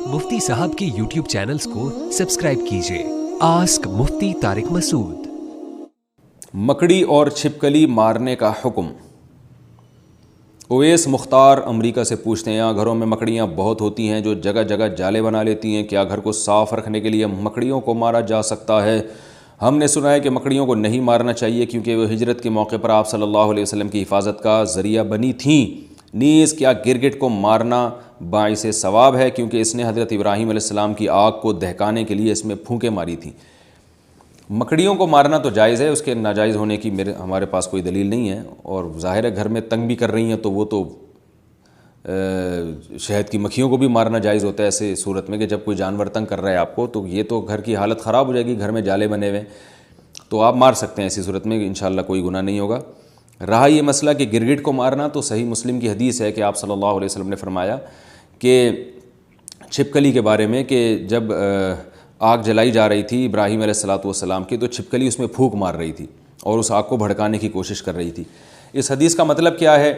मुफ्ती साहब के YouTube channels को सब्सक्राइब कीजिए। आस्क मुफ्ती तारिक मसूद। मकड़ी और छिपकली मारने का हुक्म। उवैस मुख्तार अमेरिका से पूछते हैं, यहाँ घरों में मकड़ियाँ बहुत होती हैं जो जगह जगह जाले बना लेती हैं, क्या घर को साफ़ रखने के लिए मकड़ियों को मारा जा सकता है? हमने सुना है कि मकड़ियों को नहीं मारना चाहिए क्योंकि वो हिजरत के मौके पर आप सल्लल्लाहु अलैहि वसल्लम की हिफाजत का ज़रिया बनी थीं। नीज़ क्या गिरगिट को मारना बाइसे सवाब है क्योंकि इसने हज़रत इब्राहीम अलैहिस्सलाम की आग को दहकाने के लिए इसमें फूंकें मारी थी। मकड़ियों को मारना तो जायज़ है, उसके नाजायज़ होने की हमारे पास कोई दलील नहीं है। और ज़ाहिर है घर में तंग भी कर रही हैं तो वो तो शहद की मक्खियों को भी मारना जायज़ होता है ऐसे सूरत में कि जब कोई जानवर तंग कर रहा है आपको, तो ये तो घर की हालत ख़राब हो जाएगी, घर में जाले बने हुए, तो आप मार सकते हैं ऐसी सूरत में, इंशाअल्लाह कोई गुनाह नहीं होगा। रहा ये मसला कि गिरगिट को मारना, तो सही मुस्लिम की हदीस है कि आप सल्लल्लाहु अलैहि वसल्लम ने फरमाया कि छिपकली के बारे में कि जब आग जलाई जा रही थी इब्राहीम अलैहिस्सलाम की, तो छिपकली उसमें फूंक मार रही थी और उस आग को भड़काने की कोशिश कर रही थी। इस हदीस का मतलब क्या है?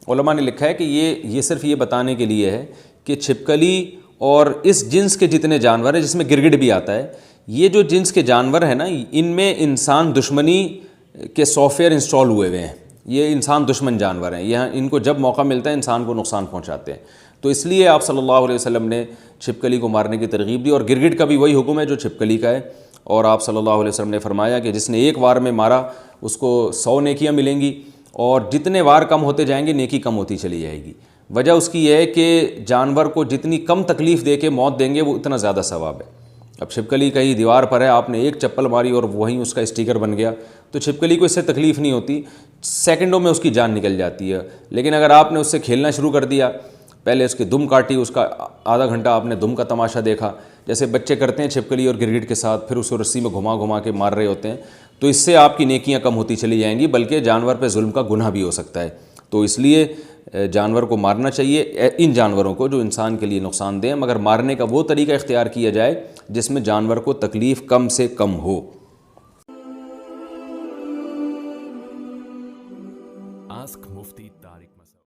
उलमा ने लिखा है कि ये सिर्फ ये बताने के लिए है कि छिपकली और इस जिन्स के जितने जानवर हैं, जिसमें गिरगिट भी आता है, ये जो जिन्स के जानवर हैं ना, इनमें इंसान दुश्मनी के सॉफ्टवेयर इंस्टॉल हुए हुए हैं। ये इंसान दुश्मन जानवर हैं, यह इनको जब मौका मिलता है इंसान को नुकसान पहुंचाते हैं। तो इसलिए आप सल्लल्लाहु अलैहि वसल्लम ने छिपकली को मारने की तरगीब दी, और गिरगिट का भी वही हुक्म है जो छिपकली का है। और आप सल्लल्लाहु अलैहि वसल्लम ने फरमाया कि जिसने एक वार में मारा उसको 100 नेकियां मिलेंगी, और जितने वार कम होते जाएंगे नेकी कम होती चली जाएगी। वजह उसकी यह है कि जानवर को जितनी कम तकलीफ़ दे के मौत देंगे वो उतना ज़्यादा सवाब है। अब छिपकली कहीं दीवार पर है, आपने एक चप्पल मारी और वहीं उसका स्टिकर बन गया, तो छिपकली को इससे तकलीफ़ नहीं होती, सेकंडों में उसकी जान निकल जाती है। लेकिन अगर आपने उससे खेलना शुरू कर दिया, पहले उसकी दुम काटी, उसका आधा घंटा आपने दुम का तमाशा देखा, जैसे बच्चे करते हैं छिपकली और गिरगिट के साथ, फिर उसको रस्सी में घुमा घुमा के मार रहे होते हैं, तो इससे आपकी नेकियां कम होती चली जाएंगी, बल्कि जानवर पे जुल्म का गुनाह भी हो सकता है। तो इसलिए जानवर को मारना चाहिए, इन जानवरों को जो इंसान के लिए नुकसानदेह, मगर मारने का वो तरीका इख्तियार किया जाए जिसमें जानवर को तकलीफ़ कम से कम हो।